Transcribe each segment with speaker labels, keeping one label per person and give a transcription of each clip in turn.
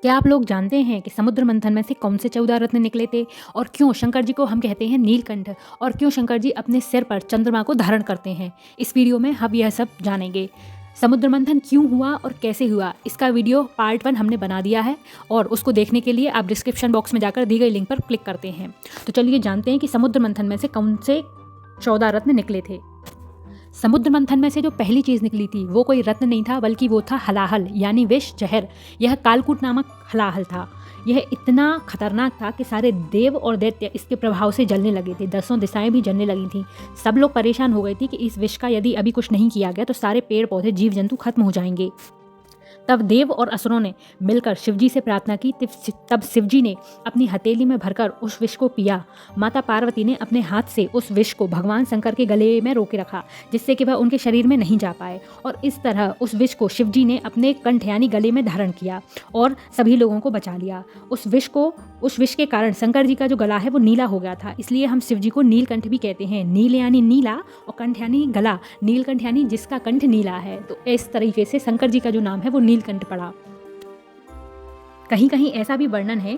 Speaker 1: क्या आप लोग जानते हैं कि समुद्र मंथन में से कौन से 14 रत्न निकले थे और क्यों शंकर जी को हम कहते हैं नीलकंठ और क्यों शंकर जी अपने सिर पर चंद्रमा को धारण करते हैं? इस वीडियो में हम यह सब जानेंगे। समुद्र मंथन क्यों हुआ और कैसे हुआ, इसका वीडियो पार्ट 1 हमने बना दिया है और उसको देखने के लिए आप डिस्क्रिप्शन बॉक्स में जाकर दी गई लिंक पर क्लिक करते हैं। तो चलिए जानते हैं कि समुद्र मंथन में से कौन से 14 रत्न निकले थे। समुद्र मंथन में से जो पहली चीज़ निकली थी वो कोई रत्न नहीं था, बल्कि वो था हलाहल यानी विष जहर। यह कालकूट नामक हलाहल था। यह इतना खतरनाक था कि सारे देव और दैत्य इसके प्रभाव से जलने लगे थे। 10 दिशाएं भी जलने लगी थीं। सब लोग परेशान हो गए थे कि इस विष का यदि अभी कुछ नहीं किया गया तो सारे पेड़ पौधे जीव जंतु खत्म हो जाएंगे। तब देव और असुरों ने मिलकर शिवजी से प्रार्थना की। तब शिवजी ने अपनी हथेली में भरकर उस विष को पिया। माता पार्वती ने अपने हाथ से उस विष को भगवान शंकर के गले में रोके रखा, जिससे कि वह उनके शरीर में नहीं जा पाए, और इस तरह उस विष को शिवजी ने अपने कंठ यानी गले में धारण किया और सभी लोगों को बचा लिया। उस विष के कारण शंकर जी का जो गला है वो नीला हो गया था, इसलिए हम शिवजी को नीलकंठ भी कहते हैं। नील यानी नीला और कंठ यानी गला, नीलकंठ यानी जिसका कंठ नीला है। तो इस तरीके से शंकर जी का जो नाम है वो नीलकंठ पड़ा। कहीं कहीं ऐसा भी वर्णन है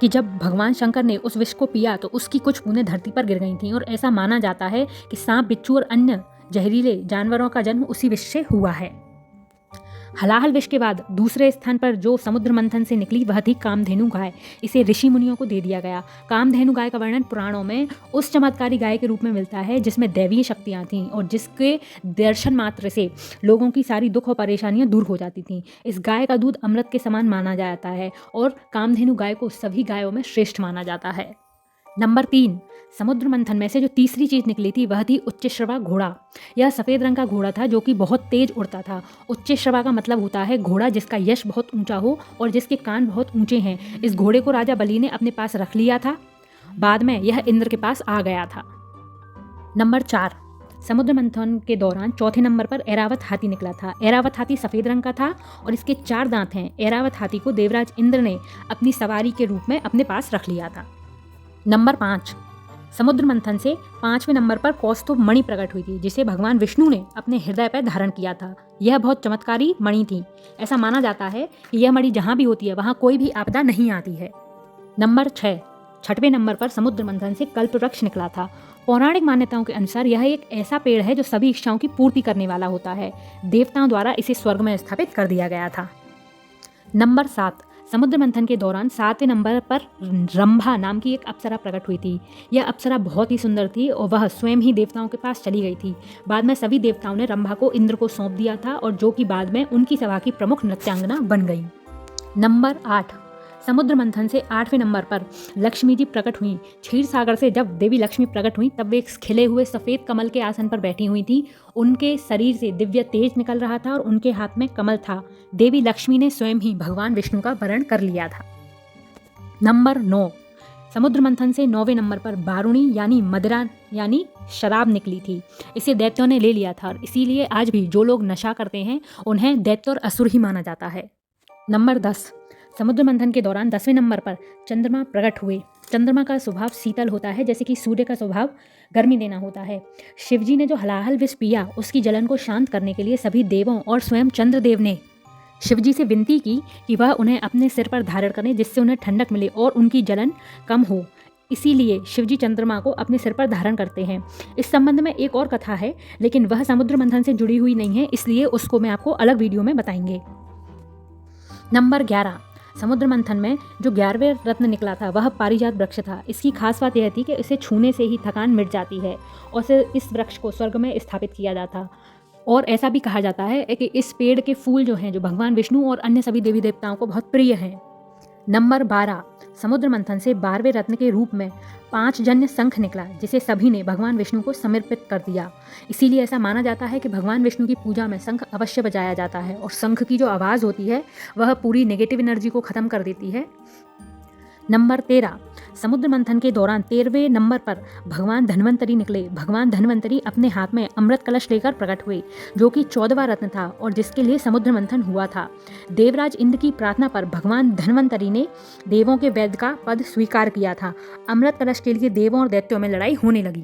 Speaker 1: कि जब भगवान शंकर ने उस विष को पिया तो उसकी कुछ बूंदें धरती पर गिर गई थीं, और ऐसा माना जाता है कि सांप, बिच्छू और अन्य जहरीले जानवरों का जन्म उसी विष से हुआ है। हलाहल विष के बाद दूसरे स्थान पर जो समुद्र मंथन से निकली वह थी कामधेनु गाय। इसे ऋषि मुनियों को दे दिया गया। कामधेनु गाय का वर्णन पुराणों में उस चमत्कारी गाय के रूप में मिलता है जिसमें दैवीय शक्तियाँ थीं और जिसके दर्शन मात्र से लोगों की सारी दुख और परेशानियाँ दूर हो जाती थीं। इस गाय का दूध अमृत के समान माना जाता है और कामधेनु गाय को सभी गायों में श्रेष्ठ माना जाता है। नंबर 3, समुद्र मंथन में से जो तीसरी चीज निकली थी वह थी उच्चश्रवा घोड़ा। यह सफेद रंग का घोड़ा था जो कि बहुत तेज उड़ता था। उच्चश्रवा का मतलब होता है घोड़ा जिसका यश बहुत ऊंचा हो और जिसके कान बहुत ऊंचे हैं। इस घोड़े को राजा बलि ने अपने पास रख लिया था। बाद में यह इंद्र के पास आ गया था। नंबर 4, समुद्र मंथन के दौरान चौथे नंबर पर ऐरावत हाथी निकला था। ऐरावत हाथी सफेद रंग का था और इसके 4 दांत हैं। ऐरावत हाथी को देवराज इंद्र ने अपनी सवारी के रूप में अपने पास रख लिया था। नंबर 5, समुद्र मंथन से 5वें नंबर पर कौस्तुभ मणि प्रकट हुई थी, जिसे भगवान विष्णु ने अपने हृदय पर धारण किया था। यह बहुत चमत्कारी मणि थी। ऐसा माना जाता है कि यह मणि जहाँ भी होती है वहाँ कोई भी आपदा नहीं आती है। नंबर 6, 6वें नंबर पर समुद्र मंथन से कल्पवृक्ष निकला था। पौराणिक मान्यताओं के अनुसार यह एक ऐसा पेड़ है जो सभी इच्छाओं की पूर्ति करने वाला होता है। देवताओं द्वारा इसे स्वर्ग में स्थापित कर दिया गया था। नंबर 7, समुद्र मंथन के दौरान 7वें नंबर पर रंभा नाम की एक अप्सरा प्रकट हुई थी। यह अप्सरा बहुत ही सुंदर थी और वह स्वयं ही देवताओं के पास चली गई थी। बाद में सभी देवताओं ने रंभा को इंद्र को सौंप दिया था और जो कि बाद में उनकी सभा की प्रमुख नृत्यांगना बन गई। नंबर 8, समुद्र मंथन से 8वें नंबर पर लक्ष्मी जी प्रकट हुई। क्षीर सागर से जब देवी लक्ष्मी प्रकट हुई तब वे एक खिले हुए सफ़ेद कमल के आसन पर बैठी हुई थी। उनके शरीर से दिव्य तेज निकल रहा था और उनके हाथ में कमल था। देवी लक्ष्मी ने स्वयं ही भगवान विष्णु का वरण कर लिया था। नंबर 9, समुद्र मंथन से 9वें नंबर पर बारूणी यानी मदिरा यानी शराब निकली थी। इसे दैत्यों ने ले लिया था और इसीलिए आज भी जो लोग नशा करते हैं उन्हें दैत्य और असुर ही माना जाता है। नंबर 10, समुद्र मंथन के दौरान 10वें नंबर पर चंद्रमा प्रकट हुए। चंद्रमा का स्वभाव शीतल होता है, जैसे कि सूर्य का स्वभाव गर्मी देना होता है। शिवजी ने जो हलाहल विष पिया उसकी जलन को शांत करने के लिए सभी देवों और स्वयं चंद्रदेव ने शिवजी से विनती की कि वह उन्हें अपने सिर पर धारण करें, जिससे उन्हें ठंडक मिले और उनकी जलन कम हो। इसीलिए शिवजी चंद्रमा को अपने सिर पर धारण करते हैं। इस संबंध में एक और कथा है, लेकिन वह समुद्र मंथन से जुड़ी हुई नहीं है, इसलिए उसको मैं आपको अलग वीडियो में बताएंगे। नंबर 11, समुद्र मंथन में जो 11वें रत्न निकला था वह पारिजात वृक्ष था। इसकी खास बात यह थी कि इसे छूने से ही थकान मिट जाती है और इस वृक्ष को स्वर्ग में स्थापित किया जाता। और ऐसा भी कहा जाता है कि इस पेड़ के फूल जो हैं जो भगवान विष्णु और अन्य सभी देवी देवताओं को बहुत प्रिय हैं। नंबर 12, समुद्र मंथन से 12वें रत्न के रूप में 5 जन्य शंख निकला, जिसे सभी ने भगवान विष्णु को समर्पित कर दिया। इसीलिए ऐसा माना जाता है कि भगवान विष्णु की पूजा में शंख अवश्य बजाया जाता है और शंख की जो आवाज़ होती है वह पूरी नेगेटिव एनर्जी को ख़त्म कर देती है। नंबर 13, समुद्र मंथन के दौरान 13वें नंबर पर भगवान धन्वंतरी निकले। भगवान धन्वंतरी अपने हाथ में अमृत कलश लेकर प्रकट हुए, जो कि 14वां रत्न था और जिसके लिए समुद्र मंथन हुआ था। देवराज इंद्र की प्रार्थना पर भगवान धन्वंतरी ने देवों के वैद्य का पद स्वीकार किया था। अमृत कलश के लिए देवों और दैत्यों में लड़ाई होने लगी।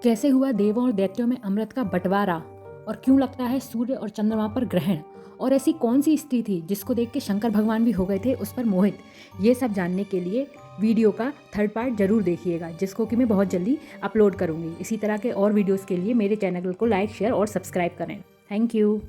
Speaker 1: कैसे हुआ देवों और दैत्यों में अमृत का बंटवारा और क्यों लगता है सूर्य और चंद्रमा पर ग्रहण, और ऐसी कौन सी स्त्री थी जिसको देख के शंकर भगवान भी हो गए थे उस पर मोहित। ये सब जानने के लिए वीडियो का थर्ड पार्ट जरूर देखिएगा, जिसको कि मैं बहुत जल्दी अपलोड करूँगी। इसी तरह के और वीडियोज़ के लिए मेरे चैनल को लाइक, शेयर और सब्सक्राइब करें। Thank you.